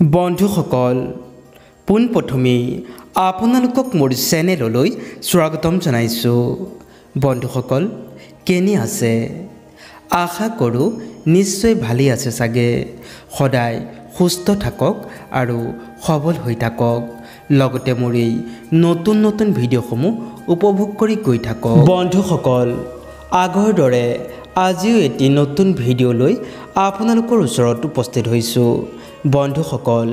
বন্ধুসকল পোনপ্ৰথমেই আপোনালোকক মোৰ চেনেললৈ স্বাগতম জনাইছোঁ। বন্ধুসকল কেনে আছে? আশা কৰোঁ নিশ্চয় ভালেই আছে চাগে। সদায় সুস্থ থাকক আৰু সবল হৈ থাকক। লগতে মোৰ এই নতুন নতুন ভিডিঅ'সমূহ উপভোগ কৰি গৈ থাকক। বন্ধুসকল আগৰ দৰে আজিও এটি নতুন ভিডিঅ'লৈ আপোনালোকৰ ওচৰত উপস্থিত হৈছোঁ। বন্ধুসকল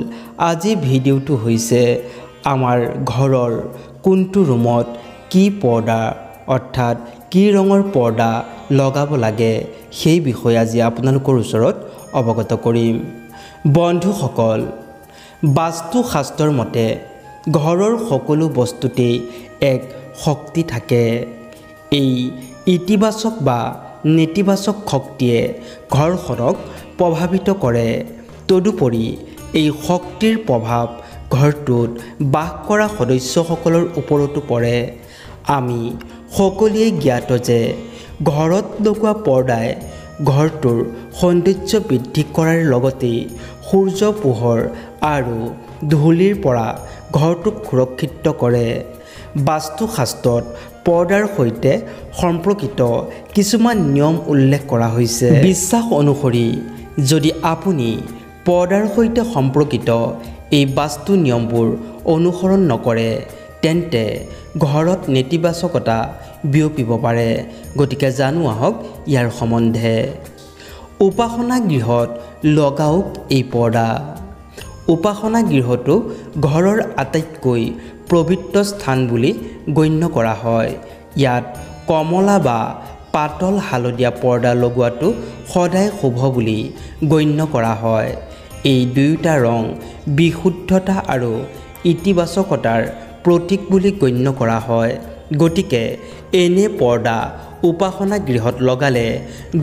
আজি ভিডিঅ'টো হৈছে আমাৰ ঘৰৰ কোনটো ৰুমত কি পৰ্দা অৰ্থাৎ কি ৰঙৰ পৰ্দা লগাব লাগে সেই বিষয়ে আজি আপোনালোকৰ ওচৰত অৱগত কৰিম। বন্ধুসকল বাস্তুশাস্ত্ৰৰ মতে ঘৰৰ সকলো বস্তুতেই এক শক্তি থাকে। এই ইতিবাচক বা নেতিবাচক শক্তিয়ে ঘৰখনক প্ৰভাৱিত কৰে। তদুপৰি এই শক্তিৰ প্ৰভাৱ ঘৰটোত বাস কৰা সদস্যসকলৰ ওপৰতো পৰে। আমি সকলোৱে জ্ঞাত যে ঘৰত লগোৱা পৰ্দাই ঘৰটোৰ সৌন্দৰ্য বৃদ্ধি কৰাৰ লগতে সূৰ্য পোহৰ আৰু ধূলিৰ পৰা ঘৰটোক সুৰক্ষিত কৰে। বাস্তুশাস্ত্ৰত পৰ্দাৰ সৈতে সম্পৰ্কিত কিছুমান নিয়ম উল্লেখ কৰা হৈছে। বিশ্বাস অনুসৰি যদি আপুনি পৰ্দাৰ সৈতে সম্পৰ্কিত এই বাস্তু নিয়মবোৰ অনুসৰণ নকৰে তেন্তে ঘৰত নেতিবাচকতা বিয়পিব পাৰে। গতিকে জানো আহক ইয়াৰ সম্বন্ধে। উপাসনা গৃহত লগাওক এই পৰ্দা। উপাসনা গৃহটো ঘৰৰ আটাইতকৈ পবিত্ৰ স্থান বুলি গণ্য কৰা হয়। ইয়াত কমলা বা পাতল হালধীয়া পৰ্দা লগোৱাটো সদায় শুভ বুলি গণ্য কৰা হয়। এই দুয়োটা ৰং বিশুদ্ধতা আৰু ইতিবাচকতাৰ প্ৰতীক বুলি গণ্য কৰা হয়। গতিকে এনে পৰ্দা উপাসনা গৃহত লগালে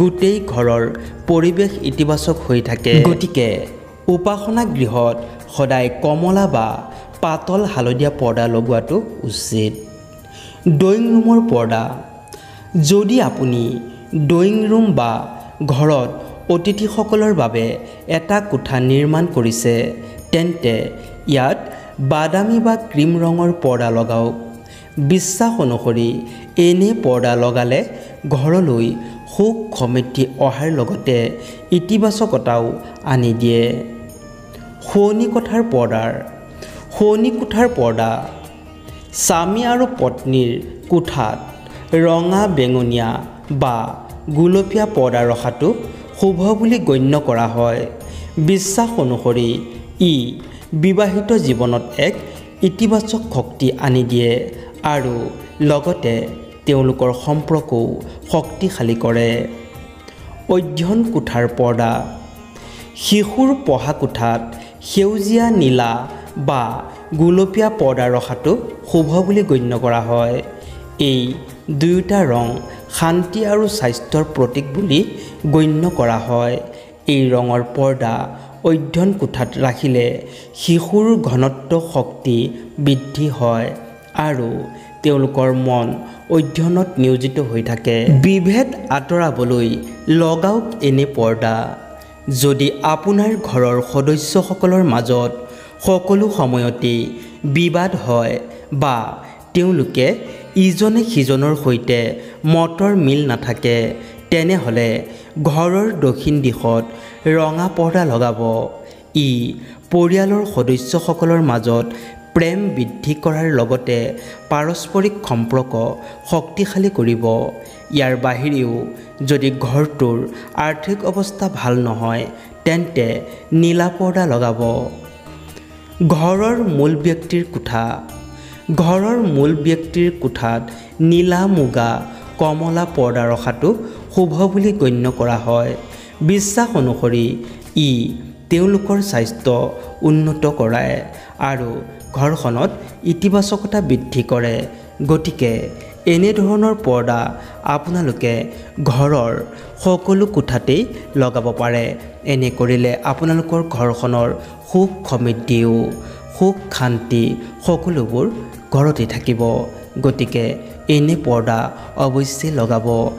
গোটেই ঘৰৰ পৰিৱেশ ইতিবাচক হৈ থাকে। গতিকে উপাসনা গৃহত সদায় কমলা বা পাতল হালধীয়া পৰ্দা লগোৱাটো উচিত। ড্ৰয়িং ৰুমৰ পৰ্দা। যদি আপুনি ড্ৰয়িং ৰুম বা ঘৰত অতিথিসকলৰ বাবে এটা কোঠা নিৰ্মাণ কৰিছে তেন্তে ইয়াত বাদামী বা ক্ৰীম ৰঙৰ পৰ্দা লগাওক। বিশ্বাস অনুসৰি এনে পৰ্দা লগালে ঘৰলৈ সুখ সমৃদ্ধি অহাৰ লগতে ইতিবাচকতাও আনি দিয়ে। শোৱনি কোঠাৰ পৰ্দাৰ। শোৱনি কোঠাৰ পৰ্দা স্বামী আৰু পত্নীৰ কোঠাত ৰঙা বেঙুনীয়া বা গুলপীয়া পৰ্দা ৰখাটো শুভ বুলি গণ্য কৰা হয়। বিশ্বাস অনুসৰি ই বিবাহিত জীৱনত এক ইতিবাচক শক্তি আনি দিয়ে আৰু লগতে তেওঁলোকৰ সম্পৰ্কও শক্তিশালী কৰে। অধ্যয়ন কোঠাৰ পৰ্দা। শিশুৰ পঢ়া কোঠাত সেউজীয়া নীলা বা গুলপীয়া পৰ্দা ৰখাটো শুভ বুলি গণ্য কৰা হয়। এই দুয়োটা ৰং শান্তি আৰু স্বাস্থ্যৰ প্ৰতীক বুলি গণ্য কৰা হয়। এই ৰঙৰ পৰ্দা অধ্যয়ন কোঠাত ৰাখিলে শিশুৰ ঘনত্ব শক্তি বৃদ্ধি হয় আৰু তেওঁলোকৰ মন অধ্যয়নত নিয়োজিত হৈ থাকে। বিভেদ আঁতৰাবলৈ লগাওক এনে পৰ্দা। যদি আপোনাৰ ঘৰৰ সদস্যসকলৰ মাজত সকলো সময়তে বিবাদ হয় বা তেওঁলোকে ইজনে সিজনৰ সৈতে মতৰ মিল নাথাকে তেনেহ'লে ঘৰৰ দক্ষিণ দিশত ৰঙা পৰ্দা লগাব। ই পৰিয়ালৰ সদস্যসকলৰ মাজত প্ৰেম বৃদ্ধি কৰাৰ লগতে পাৰস্পৰিক সম্পৰ্ক শক্তিশালী কৰিব। ইয়াৰ বাহিৰেও যদি ঘৰটোৰ আৰ্থিক অৱস্থা ভাল নহয় তেন্তে নীলা পৰ্দা লগাব। ঘৰৰ মূল ব্যক্তিৰ কোঠা। ঘৰৰ মূল ব্যক্তিৰ কোঠাত নীলা মুগা কমলা পৰ্দা ৰখাটো শুভ বুলি গণ্য কৰা হয়। বিশ্বাস অনুসৰি ই তেওঁলোকৰ স্বাস্থ্য উন্নত কৰায় আৰু ঘৰখনত ইতিবাচকতা বৃদ্ধি কৰে। গতিকে এনেধৰণৰ পৰ্দা আপোনালোকে ঘৰৰ সকলো কোঠাতেই লগাব পাৰে। এনে কৰিলে আপোনালোকৰ ঘৰখনৰ সুখ সমৃদ্ধিও সুখ শান্তি সকলোবোৰ ঘৰতে থাকিব। গতিকে এনে পৰ্দা অৱশ্যেই লগাব।